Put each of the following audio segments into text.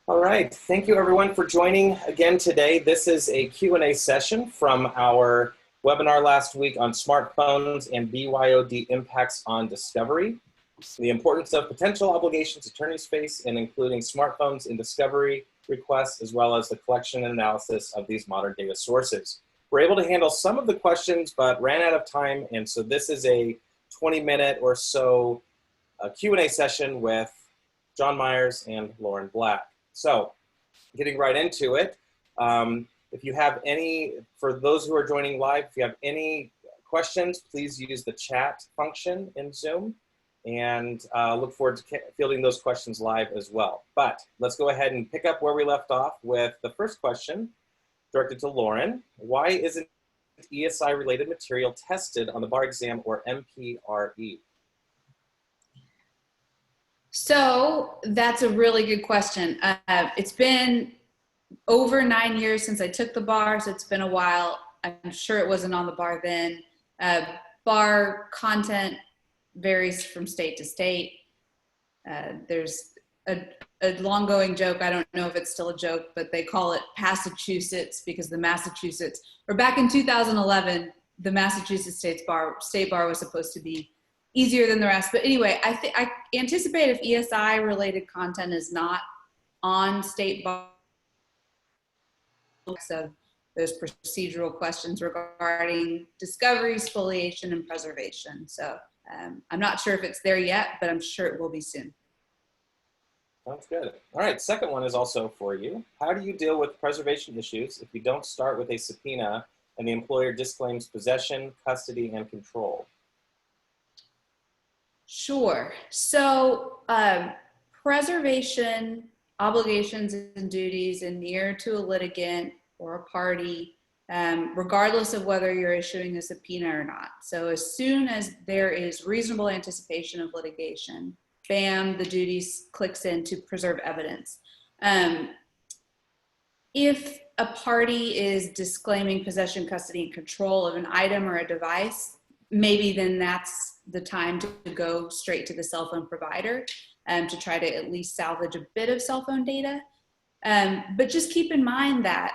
All right, thank you everyone for joining again today. This is a Q&A session from our webinar last week on smartphones and BYOD impacts on discovery, the importance of potential obligations attorneys face in including smartphones in discovery requests, as well as the collection and analysis of these modern data sources. We're able to handle some of the questions, but ran out of time, and so this is a 20-minute or so Q&A session with John Myers and Lauren Black. So, getting right into it, if you have any, for those who are joining live, if you have any questions, please use the chat function in Zoom, and look forward to fielding those questions live as well. But let's go ahead and pick up where we left off with the first question directed to Lauren. Why isn't ESI-related material tested on the bar exam or MPRE? So that's a really good question. It's been over 9 years since I took the bar, so it's been a while. I'm sure it wasn't on the bar then. Bar content varies from state to state. There's a long-going joke, I don't know if it's still a joke, but they call it Massachusetts because back in 2011, the Massachusetts state bar was supposed to be easier than the rest. But anyway, I anticipate if ESI related content is not on state bar of those procedural questions regarding discovery, spoliation, and preservation. So I'm not sure if it's there yet, but I'm sure it will be soon. Sounds good. All right, second one is also for you. How do you deal with preservation issues if you don't start with a subpoena and the employer disclaims possession, custody, and control? Sure. So preservation obligations and duties inure to a litigant or a party, regardless of whether you're issuing a subpoena or not. So as soon as there is reasonable anticipation of litigation, bam, the duties clicks in to preserve evidence. If a party is disclaiming possession, custody, and control of an item or a device, maybe then that's the time to go straight to the cell phone provider to try to at least salvage a bit of cell phone data. But just keep in mind that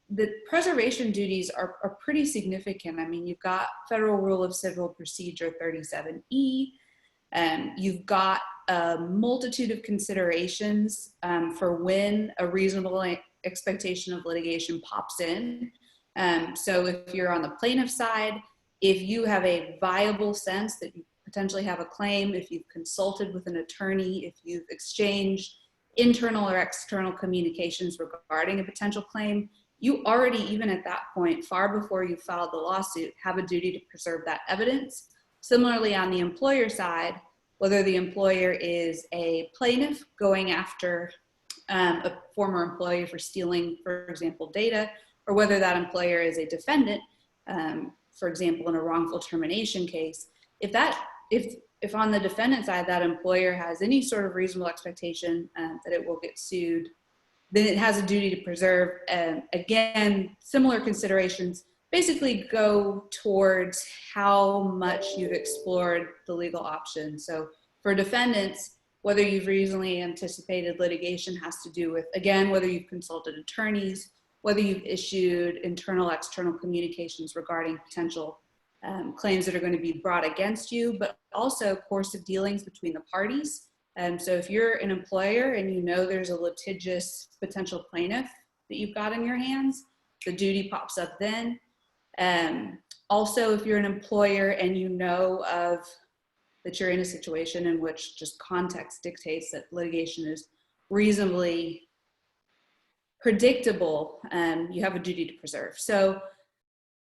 the preservation duties are pretty significant. I mean, you've got Federal Rule of Civil Procedure 37E, you've got a multitude of considerations for when a reasonable expectation of litigation pops in. So if you're on the plaintiff side, if you have a viable sense that you potentially have a claim, if you've consulted with an attorney, if you've exchanged internal or external communications regarding a potential claim, you already, even at that point, far before you filed the lawsuit, have a duty to preserve that evidence. Similarly, on the employer side, whether the employer is a plaintiff going after a former employee for stealing, for example, data, or whether that employer is a defendant, for example, in a wrongful termination case, if on the defendant side that employer has any sort of reasonable expectation that it will get sued, then it has a duty to preserve. Again, similar considerations basically go towards how much you've explored the legal options. So for defendants, whether you've reasonably anticipated litigation has to do with, again, whether you've consulted attorneys, whether you've issued internal, external communications regarding potential claims that are going to be brought against you, but also course of dealings between the parties. So if you're an employer and you know there's a litigious potential plaintiff that you've got in your hands, the duty pops up then. Also, if you're an employer and you know that you're in a situation in which just context dictates that litigation is reasonably predictable, you have a duty to preserve. So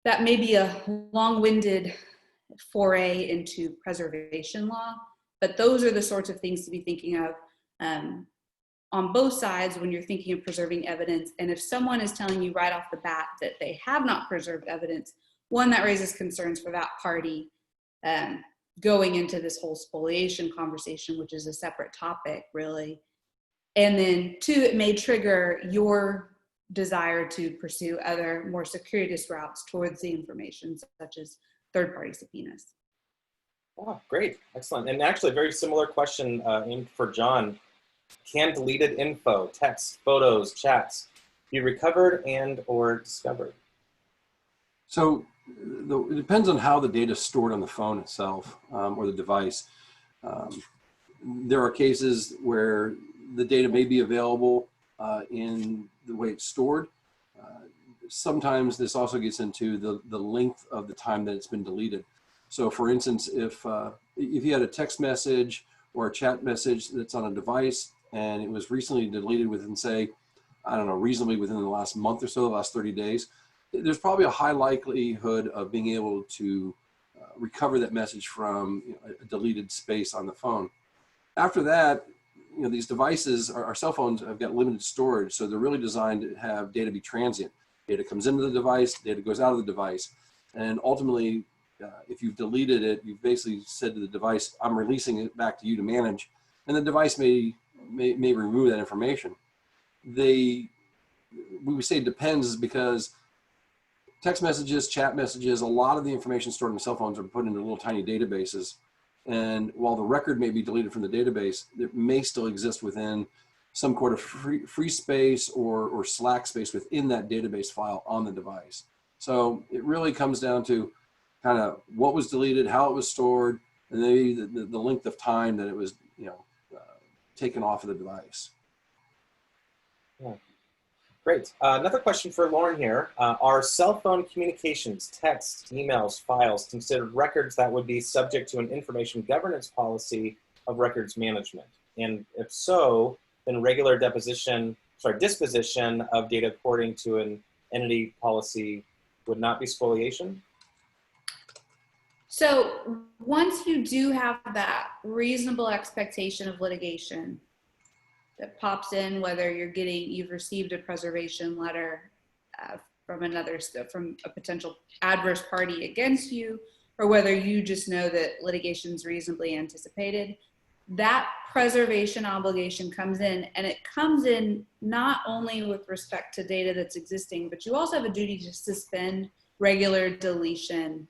that may be a long-winded foray into preservation law, but those are the sorts of things to be thinking of on both sides when you're thinking of preserving evidence. And if someone is telling you right off the bat that they have not preserved evidence, one, that raises concerns for that party going into this whole spoliation conversation, which is a separate topic, really. And then two, it may trigger your desire to pursue other more circuitous routes towards the information, such as third-party subpoenas. Oh, great, excellent. And actually a very similar question aimed for John. Can deleted info, text, photos, chats be recovered and or discovered? So it depends on how the data is stored on the phone itself or the device. There are cases where the data may be available in the way it's stored. Sometimes this also gets into the length of the time that it's been deleted. So for instance, if you had a text message or a chat message that's on a device and it was recently deleted within, say, I don't know, reasonably within the last month or so, the last 30 days, there's probably a high likelihood of being able to recover that message from a deleted space on the phone. After that, these devices, our cell phones have got limited storage, so they're really designed to have data be transient. Data comes into the device, data goes out of the device, and ultimately, if you've deleted it, you've basically said to the device, I'm releasing it back to you to manage, and the device may remove that information. We would say it depends is because text messages, chat messages, a lot of the information stored in cell phones are put into little tiny databases. And while the record may be deleted from the database, it may still exist within some sort of free space or slack space within that database file on the device. So it really comes down to kind of what was deleted, how it was stored, and maybe the length of time that it was taken off of the device. Yeah. Great. Another question for Lauren here. Are cell phone communications, texts, emails, files considered records that would be subject to an information governance policy of records management? And if so, then regular disposition of data according to an entity policy would not be spoliation? So once you do have that reasonable expectation of litigation that pops in, whether you've received a preservation letter from a potential adverse party against you, or whether you just know that litigation is reasonably anticipated, that preservation obligation comes in, and it comes in not only with respect to data that's existing, but you also have a duty to suspend regular deletion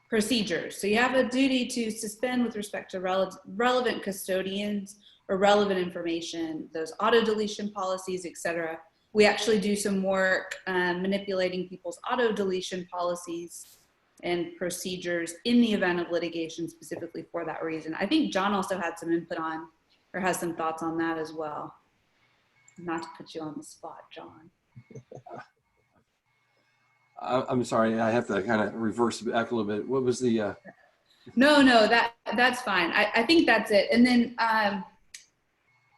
procedures. So you have a duty to suspend with respect to relevant custodians or relevant information, those auto deletion policies, et cetera. We actually do some work manipulating people's auto deletion policies and procedures in the event of litigation specifically for that reason. I think John also had some input on, or has some thoughts on that as well. Not to put you on the spot, John. I'm sorry, I have to kind of reverse back a little bit. What was the? No, that's fine. I think that's it. And then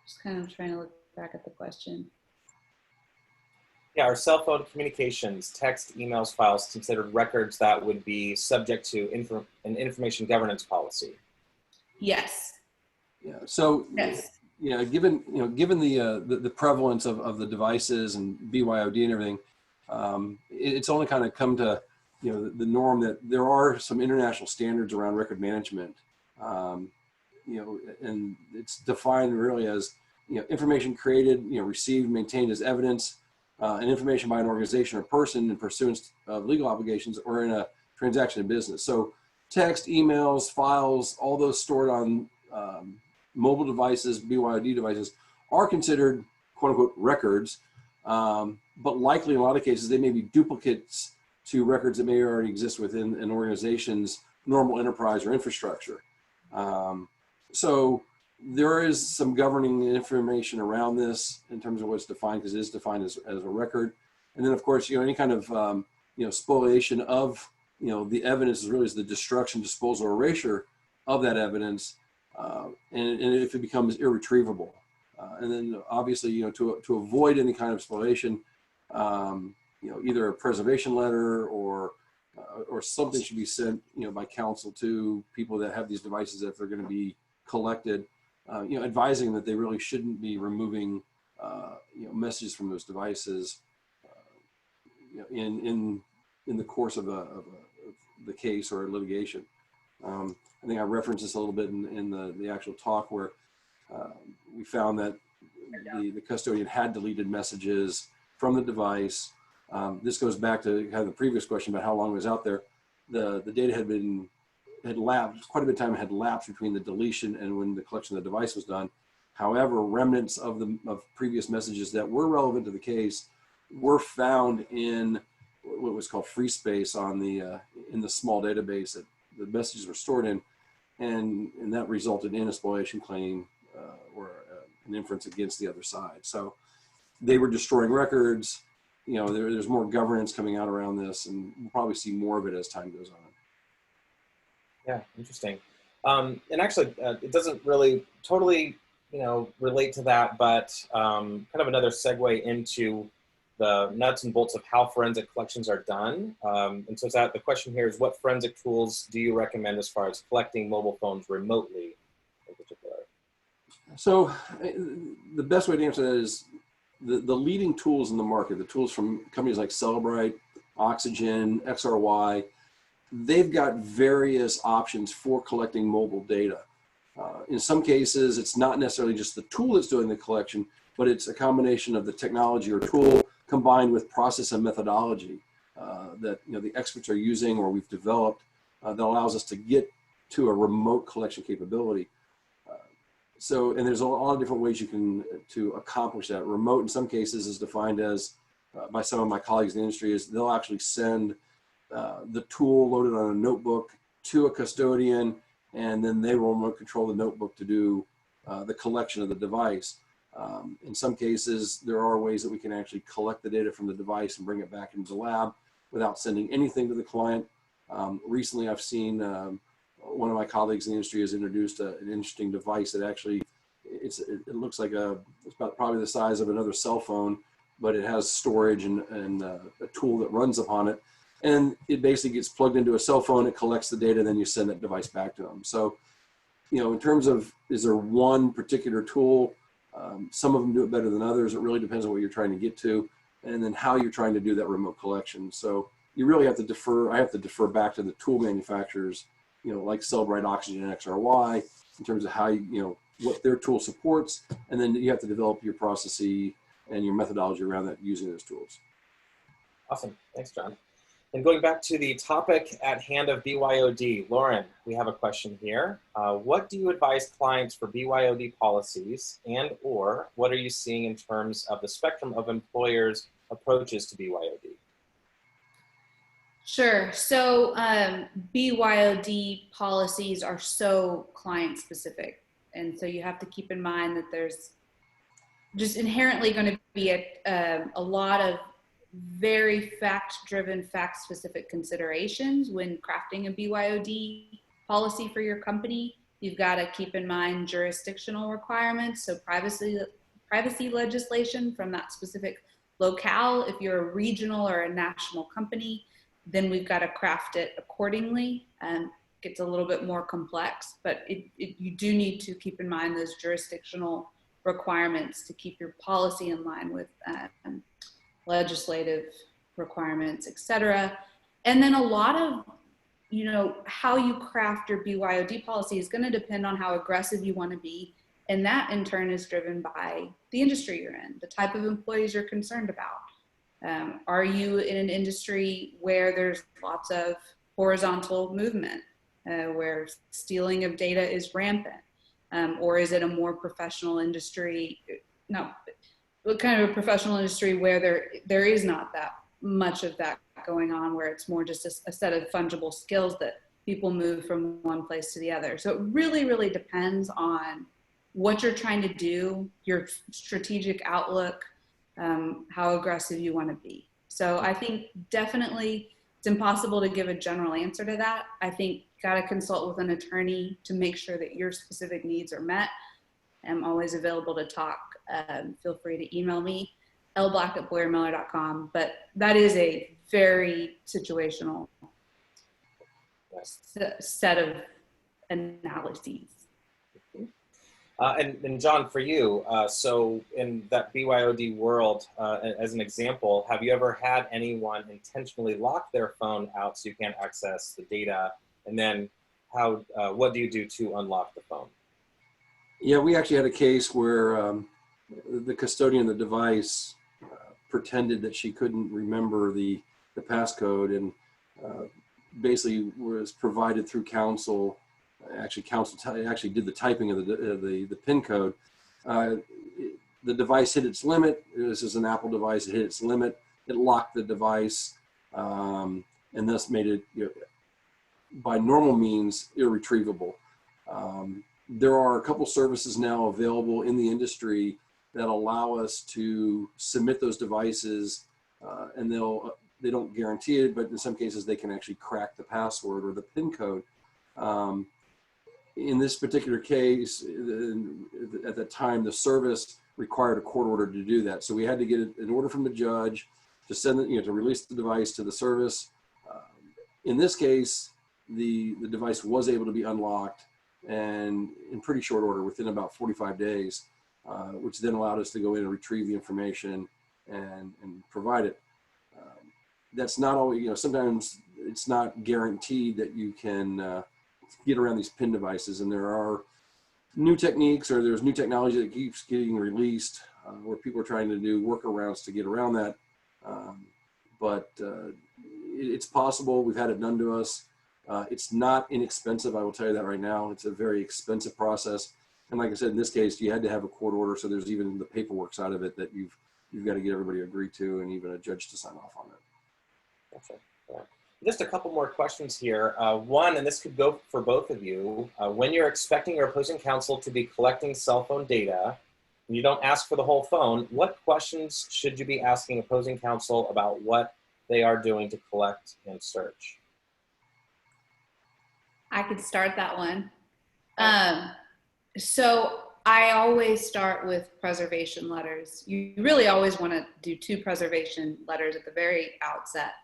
just kind of trying to look back at the question. Yeah, are cell phone communications, text, emails, files considered records that would be subject to an information governance policy? Yes. Yeah. So. Yes. Yeah. Given the prevalence of the devices and BYOD and everything, it's only kind of come to the norm that there are some international standards around record management. And it's defined really as information created, received, maintained as evidence. And information by an organization or person in pursuance of legal obligations or in a transaction of business. So text, emails, files, all those stored on mobile devices, BYOD devices, are considered quote unquote records, but likely in a lot of cases they may be duplicates to records that may already exist within an organization's normal enterprise or infrastructure. So there is some governing information around this in terms of what's defined, because it is defined as a record. And then of course, any kind of, spoliation of, the evidence is really the destruction, disposal, or erasure of that evidence. And if it becomes irretrievable. And then obviously, to avoid any kind of spoliation, either a preservation letter or something should be sent, by counsel to people that have these devices if they're going to be collected. Advising that they really shouldn't be removing, messages from those devices, in the course of the case or litigation. I think I referenced this a little bit in the actual talk where we found that the custodian had deleted messages from the device. This goes back to kind of the previous question about how long it was out there. The data had lapsed, quite a bit of time had lapsed between the deletion and when the collection of the device was done. However, remnants of previous messages that were relevant to the case were found in what was called free space on the in the small database that the messages were stored in, and that resulted in a spoliation claim or an inference against the other side. So they were destroying records. You know, there's more governance coming out around this, and we'll probably see more of it as time goes on. Yeah, interesting. And actually, it doesn't really totally, relate to that, but kind of another segue into the nuts and bolts of how forensic collections are done. And so the question here is, what forensic tools do you recommend as far as collecting mobile phones remotely in particular? So the best way to answer that is the leading tools in the market, the tools from companies like Celebrite, Oxygen, XRY, they've got various options for collecting mobile data. In some cases, it's not necessarily just the tool that's doing the collection, but it's a combination of the technology or tool combined with process and methodology that the experts are using or we've developed that allows us to get to a remote collection capability. And there's a lot of different ways you can to accomplish that. Remote in some cases is defined as by some of my colleagues in the industry is they'll actually send the tool loaded on a notebook to a custodian, and then they will remote control the notebook to do the collection of the device. In some cases, there are ways that we can actually collect the data from the device and bring it back into the lab without sending anything to the client. Recently, I've seen one of my colleagues in the industry has introduced an interesting device that actually, it looks like it's about probably the size of another cell phone, but it has storage and a tool that runs upon it. And it basically gets plugged into a cell phone, it collects the data, then you send that device back to them. So, in terms of, is there one particular tool? Some of them do it better than others. It really depends on what you're trying to get to, and then how you're trying to do that remote collection. So you really have to defer, I have to defer back to the tool manufacturers, like Celebrite, Oxygen, and XRY, in terms of how what their tool supports, and then you have to develop your processes and your methodology around that using those tools. Awesome, thanks, John. And going back to the topic at hand of BYOD, Lauren, we have a question here. What do you advise clients for BYOD policies, and/or what are you seeing in terms of the spectrum of employers' approaches to BYOD? Sure. So BYOD policies are so client specific. And so you have to keep in mind that there's just inherently going to be a lot of very fact-driven, fact-specific considerations when crafting a BYOD policy for your company. You've got to keep in mind jurisdictional requirements, so privacy legislation from that specific locale. If you're a regional or a national company, then we've got to craft it accordingly, and it gets a little bit more complex, but you do need to keep in mind those jurisdictional requirements to keep your policy in line with legislative requirements, etc. And then a lot of, how you craft your BYOD policy is going to depend on how aggressive you want to be. And that in turn is driven by the industry you're in, the type of employees you're concerned about. Are you in an industry where there's lots of horizontal movement, where stealing of data is rampant? Or is it a more professional industry? What kind of a professional industry where there is not that much of that going on, where it's more just a set of fungible skills that people move from one place to the other. So it really, really depends on what you're trying to do, your strategic outlook, how aggressive you want to be. So I think definitely it's impossible to give a general answer to that. I think you got to consult with an attorney to make sure that your specific needs are met. I'm always available to talk. Feel free to email me, lblack@BoyarMiller.com. But that is a very situational set of analyses. And John, for you, so in that BYOD world, as an example, have you ever had anyone intentionally lock their phone out so you can't access the data? And then what do you do to unlock the phone? Yeah, we actually had a case where the custodian of the device pretended that she couldn't remember the passcode, and basically was provided through counsel. Actually, counsel actually did the typing of the PIN code, The device hit its limit. This is an Apple device. It hit its limit. It locked the device, and thus made it, by normal means, irretrievable. There are a couple services now available in the industry that allow us to submit those devices, and they don't guarantee it, but in some cases they can actually crack the password or the PIN code. In this particular case, at the time, the service required a court order to do that. So we had to get an order from the judge to send it, to release the device to the service. In this case, the device was able to be unlocked, and in pretty short order, within about 45 days, which then allowed us to go in and retrieve the information and provide it. That's not always, sometimes it's not guaranteed that you can get around these PIN devices, and there are new techniques, or there's new technology that keeps getting released where people are trying to do workarounds to get around that. But it's possible. We've had it done to us. It's not inexpensive, I will tell you that right now. It's a very expensive process. And like I said, in this case, you had to have a court order, so there's even the paperwork side of it that you've got to get everybody to agree to, and even a judge to sign off on it. Gotcha. Yeah. Just a couple more questions here. One, and this could go for both of you, when you're expecting your opposing counsel to be collecting cell phone data, and you don't ask for the whole phone, what questions should you be asking opposing counsel about what they are doing to collect and search? I could start that one. So I always start with preservation letters. You really always want to do 2 preservation letters at the very outset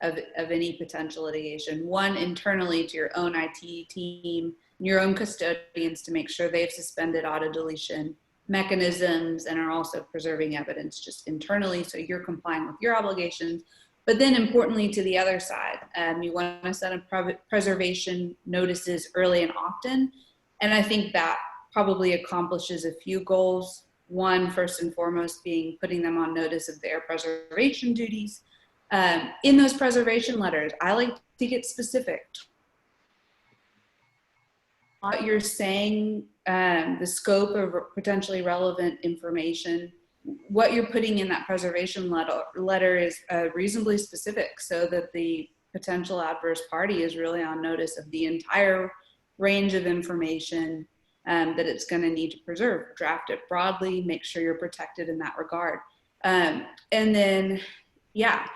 of any potential litigation. One internally to your own IT team, your own custodians, to make sure they've suspended auto deletion mechanisms and are also preserving evidence just internally, so you're complying with your obligations. But then importantly to the other side, you want to set up preservation notices early and often. And I think that probably accomplishes a few goals. One, first and foremost, being putting them on notice of their preservation duties. In those preservation letters, I like to get specific. What you're saying, the scope of potentially relevant information, what you're putting in that preservation letter is reasonably specific, so that the potential adverse party is really on notice of the entire range of information that it's going to need to preserve. Draft it broadly, make sure you're protected in that regard. And then, yeah,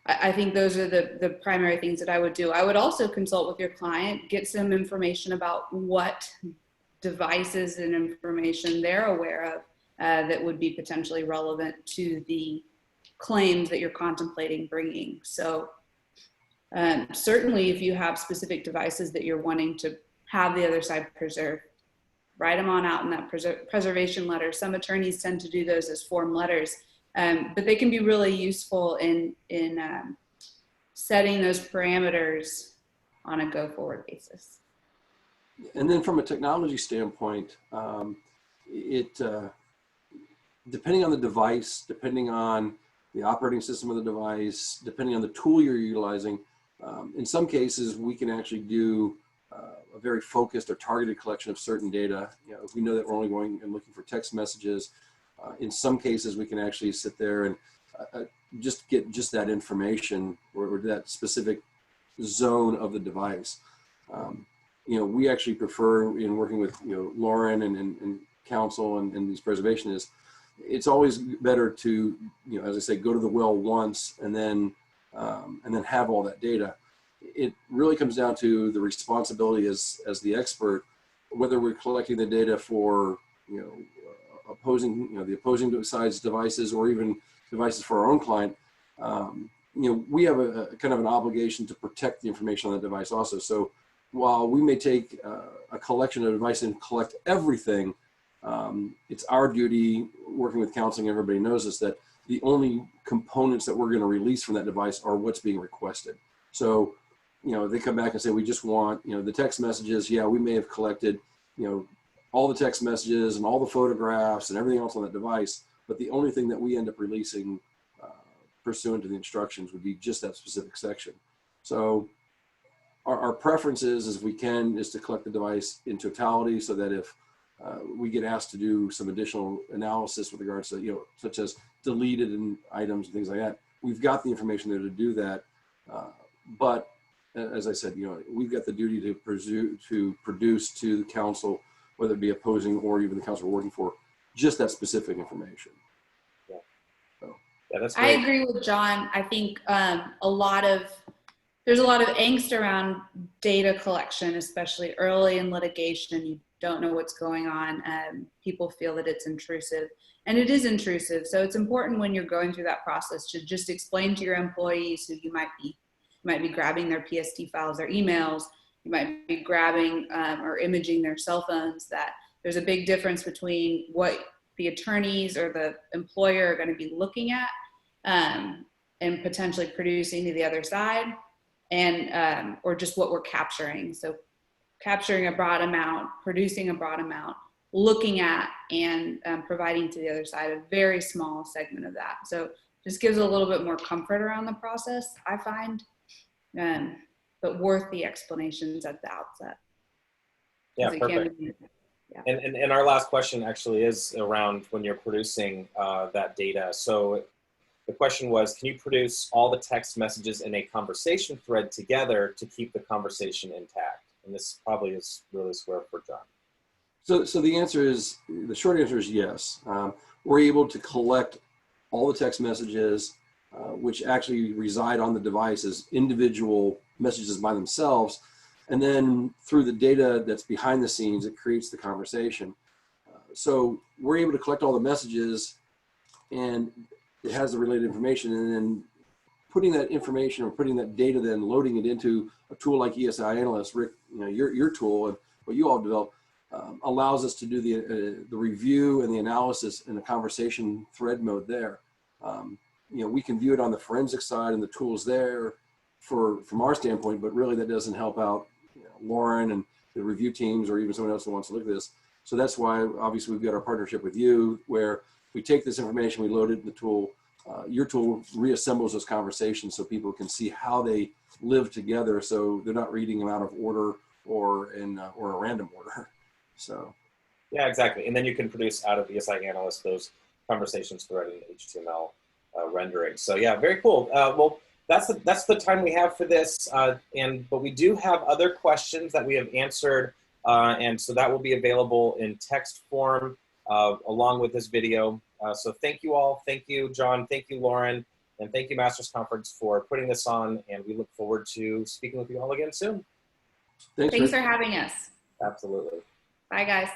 I think those are the primary things that I would do. I would also consult with your client, get some information about what devices and information they're aware of that would be potentially relevant to the claims that you're contemplating bringing. So certainly if you have specific devices that you're wanting to have the other side preserve, write them on out in that preservation letter. Some attorneys tend to do those as form letters, but they can be really useful in setting those parameters on a go-forward basis. And then from a technology standpoint, depending on the device, depending on the operating system of the device, depending on the tool you're utilizing, in some cases we can actually do a very focused or targeted collection of certain data. If we know that we're only going and looking for text messages, in some cases we can actually sit there and just get just that information or that specific zone of the device. We actually prefer, in working with Lauren and counsel and these preservationists, it's always better to, as I say, go to the well once and then have all that data. It really comes down to the responsibility as the expert, whether we're collecting the data for the opposing side's devices or even devices for our own client. We have a kind of an obligation to protect the information on the device also. So while we may take a collection of devices and collect everything, it's our duty, working with counseling, everybody knows this, that the only components that we're going to release from that device are what's being requested. So, they come back and say, we just want, the text messages. Yeah, we may have collected, all the text messages and all the photographs and everything else on that device, but the only thing that we end up releasing pursuant to the instructions would be just that specific section. So our preference is, if we can, is to collect the device in totality, so that if we get asked to do some additional analysis with regards to, such as deleted items and things like that. We've got the information there to do that. But as I said, we've got the duty to produce to the council, whether it be opposing or even the council we're working for, just that specific information. Yeah. So. Yeah, that's I great. agree with John. I think there's a lot of angst around data collection, especially early in litigation. You don't know what's going on. People feel that it's intrusive, and it is intrusive. So it's important when you're going through that process to just explain to your employees who you might be grabbing their PST files, their emails, you might be grabbing or imaging their cell phones, that there's a big difference between what the attorneys or the employer are going to be looking at and potentially producing to the other side, and or just what we're capturing. So capturing a broad amount, producing a broad amount, looking at and providing to the other side a very small segment of that. So just gives a little bit more comfort around the process, I find, but worth the explanations at the outset. Yeah, perfect. Yeah. And our last question actually is around when you're producing that data. So the question was, can you produce all the text messages in a conversation thread together to keep the conversation intact? And this probably is really square for John. So the short answer is yes. We're able to collect all the text messages, which actually reside on the device as individual messages by themselves. And then through the data that's behind the scenes, it creates the conversation. So we're able to collect all the messages, and it has the related information, and then putting that information or putting that data, then loading it into a tool like ESI Analyst, Rick, your tool and what you all developed, allows us to do the review and the analysis in a conversation thread mode there. We can view it on the forensic side and the tools there from our standpoint, but really that doesn't help out Lauren and the review teams or even someone else who wants to look at this. So that's why obviously we've got our partnership with you, where we take this information, we load it in the tool. Your tool reassembles those conversations so people can see how they live together, so they're not reading them out of order or a random order. So. Yeah, exactly. And then you can produce out of ESI Analyst those conversations thread in HTML rendering. So yeah, very cool. Well, that's the time we have for this. But we do have other questions that we have answered, and so that will be available in text form along with this video. So thank you all. Thank you, John. Thank you, Lauren. And thank you, Masters Conference, for putting this on. And we look forward to speaking with you all again soon. Thanks for having us. Absolutely. Bye, guys.